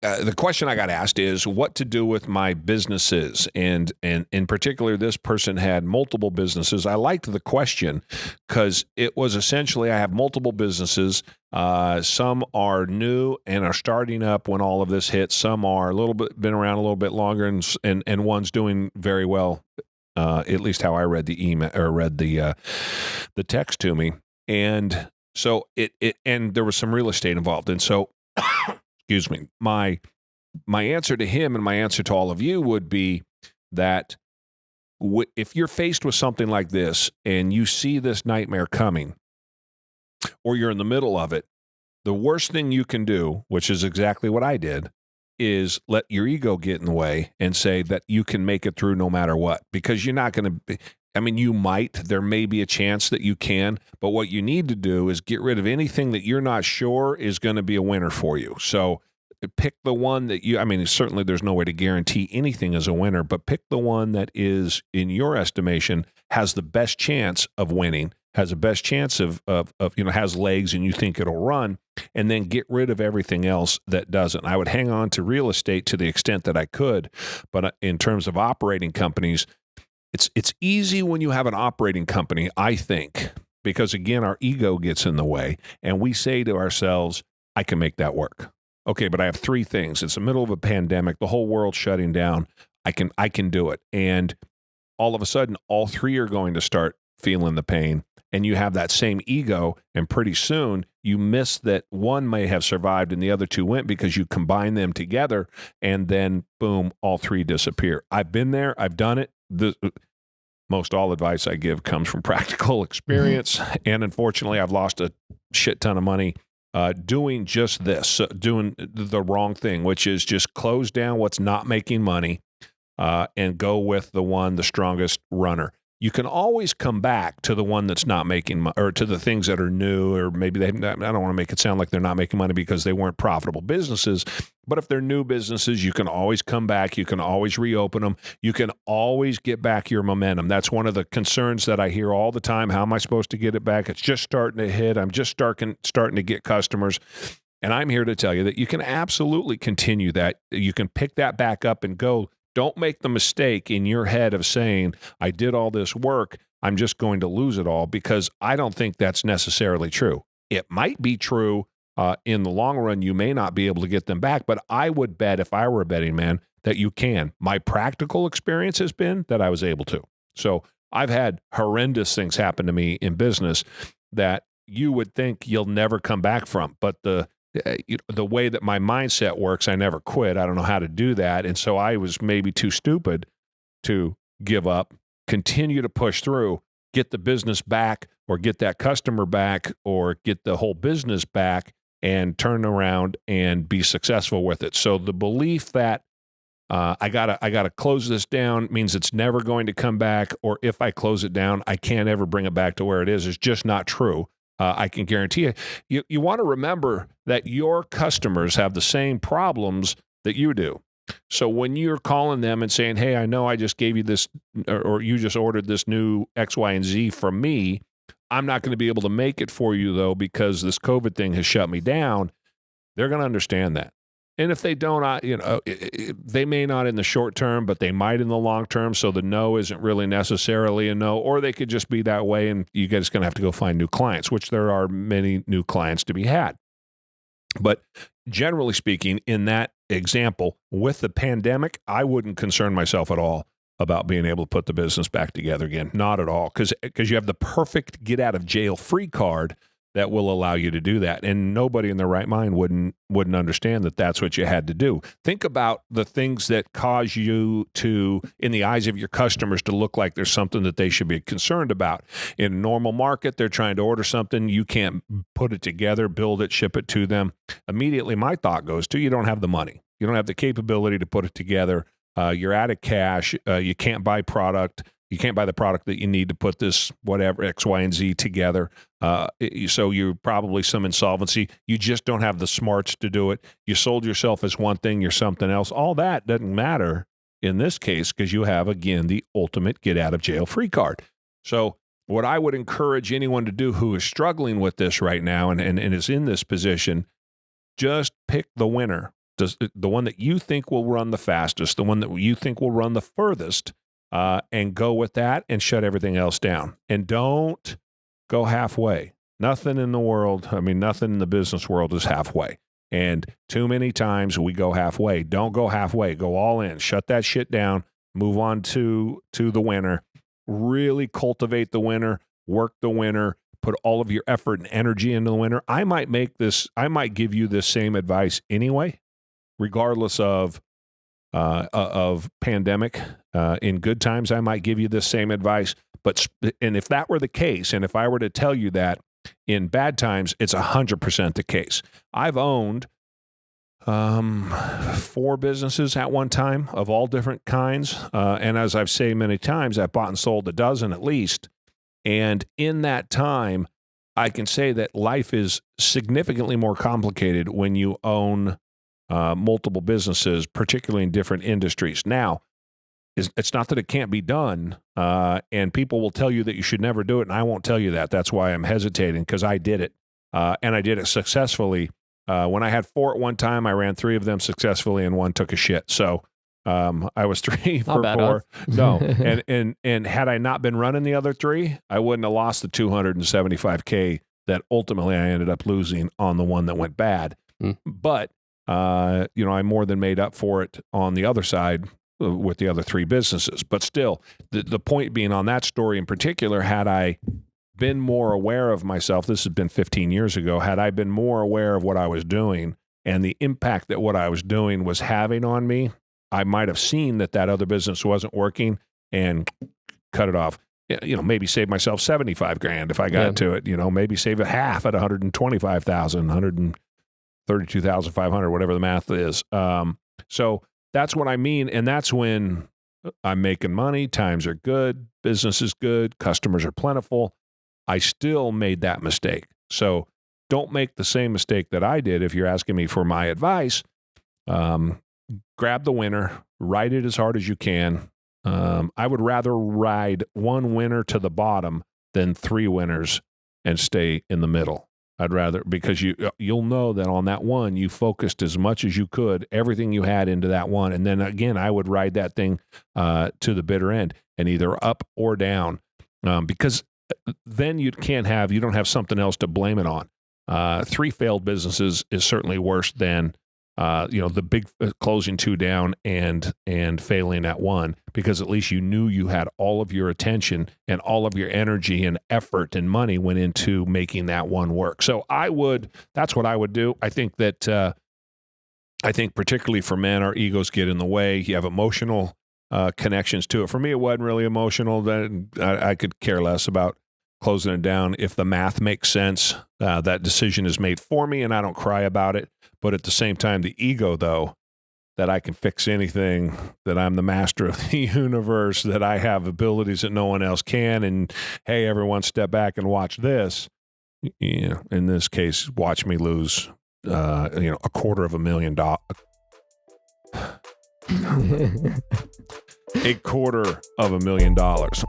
the question I got asked is what to do with my businesses, and in particular, this person had multiple businesses. I liked the question because it was essentially I have multiple businesses. Some are new and are starting up when all of this hits. Some are a little bit been around a little bit longer, and one's doing very well. At least how I read the email or read the text to me, and so it and there was some real estate involved, and so excuse me, my answer to him and my answer to all of you would be that if you're faced with something like this and you see this nightmare coming, or you're in the middle of it, the worst thing you can do, which is exactly what I did, is let your ego get in the way and say that you can make it through no matter what, because you're not going to be. I mean, you might, there may be a chance that you can, but what you need to do is get rid of anything that you're not sure is going to be a winner for you. So pick the one that I mean, certainly there's no way to guarantee anything as a winner, but pick the one that is, in your estimation, has the best chance of winning, has the best chance of has legs and you think it'll run, and then get rid of everything else that doesn't. I would hang on to real estate to the extent that I could, but in terms of operating companies, it's easy when you have an operating company, I think, because again, our ego gets in the way and we say to ourselves, I can make that work. Okay, but I have three things. It's the middle of a pandemic, the whole world's shutting down. I can do it. And all of a sudden, all three are going to start feeling the pain. And you have that same ego, and pretty soon you miss that one may have survived and the other two went because you combine them together, and then boom, all three disappear. I've been there. I've done it. Most all advice I give comes from practical experience. And unfortunately, I've lost a shit ton of money doing just this, doing the wrong thing, which is just close down what's not making money and go with the strongest runner. You can always come back to the one that's not making money, or to the things that are new, or maybe I don't want to make it sound like they're not making money because they weren't profitable businesses. But if they're new businesses, you can always come back. You can always reopen them. You can always get back your momentum. That's one of the concerns that I hear all the time. How am I supposed to get it back? It's just starting to hit. I'm just starting to get customers. And I'm here to tell you that you can absolutely continue that. You can pick that back up and go. Don't make the mistake in your head of saying, I did all this work, I'm just going to lose it all, because I don't think that's necessarily true. It might be true in the long run. You may not be able to get them back, but I would bet, if I were a betting man, that you can. My practical experience has been that I was able to. So I've had horrendous things happen to me in business that you would think you'll never come back from, but the way that my mindset works, I never quit. I don't know how to do that. And so I was maybe too stupid to give up, continue to push through, get the business back, or get that customer back, or get the whole business back and turn around and be successful with it. So the belief that I gotta close this down means it's never going to come back, or if I close it down, I can't ever bring it back to where it is just not true. I can guarantee you want to remember that your customers have the same problems that you do. So when you're calling them and saying, hey, I know I just gave you this, or you just ordered this new X, Y, and Z from me, I'm not going to be able to make it for you, though, because this COVID thing has shut me down, they're going to understand that. And if they don't, they may not in the short term, but they might in the long term. So the no isn't really necessarily a no, or they could just be that way, and you guys going to have to go find new clients, which there are many new clients to be had. But generally speaking, in that example, with the pandemic, I wouldn't concern myself at all about being able to put the business back together again. Not at all, because you have the perfect get out of jail free card that will allow you to do that. And nobody in their right mind wouldn't understand that that's what you had to do. Think about the things that cause you to, in the eyes of your customers, to look like there's something that they should be concerned about. In a normal market, they're trying to order something. You can't put it together, build it, ship it to them. Immediately, my thought goes to, you don't have the money. You don't have the capability to put it together. You're out of cash. You can't buy product. You can't buy the product that you need to put this, whatever, X, Y, and Z together. So you're probably some insolvency. You just don't have the smarts to do it. You sold yourself as one thing, you're something else. All that doesn't matter in this case, because you have, again, the ultimate get out of jail free card. So what I would encourage anyone to do who is struggling with this right now and is in this position, just pick the winner. The one that you think will run the fastest, the one that you think will run the furthest, and go with that and shut everything else down. And don't go halfway. Nothing in the world, nothing in the business world is halfway. And too many times we go halfway. Don't go halfway. Go all in. Shut that shit down. Move on to the winner. Really cultivate the winner. Work the winner. Put all of your effort and energy into the winner. I might give you this same advice anyway, regardless of pandemic. In good times, I might give you this same advice. And if that were the case, and if I were to tell you that in bad times, it's 100% the case. I've owned 4 businesses at one time of all different kinds. And as I've said many times, I've bought and sold a dozen at least. And in that time, I can say that life is significantly more complicated when you own multiple businesses, particularly in different industries. Now, it's not that it can't be done, and people will tell you that you should never do it, and I won't tell you that. That's why I'm hesitating, because I did it, and I did it successfully. When I had 4 at one time, I ran 3 of them successfully, and 1 took a shit. So I was 3 for 4. No, and had I not been running the other 3, I wouldn't have lost the $275K that ultimately I ended up losing on the one that went bad. But I more than made up for it on the other side with the other 3 businesses. But still, the point being on that story in particular, had I been more aware of myself, this has been 15 years ago, had I been more aware of what I was doing and the impact that what I was doing was having on me, I might have seen that other business wasn't working and cut it off. Maybe save myself $75,000 if I got to it. Maybe save it half at $125,000, $132,500, whatever the math is. So that's what I mean, and that's when I'm making money, times are good, business is good, customers are plentiful. I still made that mistake. So don't make the same mistake that I did if you're asking me for my advice. Grab the winner, ride it as hard as you can. I would rather ride 1 winner to the bottom than 3 winners and stay in the middle. I'd rather, because you'll know that on that one, you focused as much as you could, everything you had into that one. And then again, I would ride that thing to the bitter end and either up or down, because then you don't have something else to blame it on. 3 failed businesses is certainly worse than the big closing 2 down and failing at 1, because at least you knew you had all of your attention and all of your energy and effort and money went into making that one work. So that's what I would do. I think particularly for men, our egos get in the way. You have emotional connections to it. For me, it wasn't really emotional. Then I could care less about closing it down. If the math makes sense, that decision is made for me and I don't cry about it. But at the same time, the ego, though, that I can fix anything, that I'm the master of the universe, that I have abilities that no one else can, and hey, everyone step back and watch this. In this case, watch me lose, $250,000. $250,000.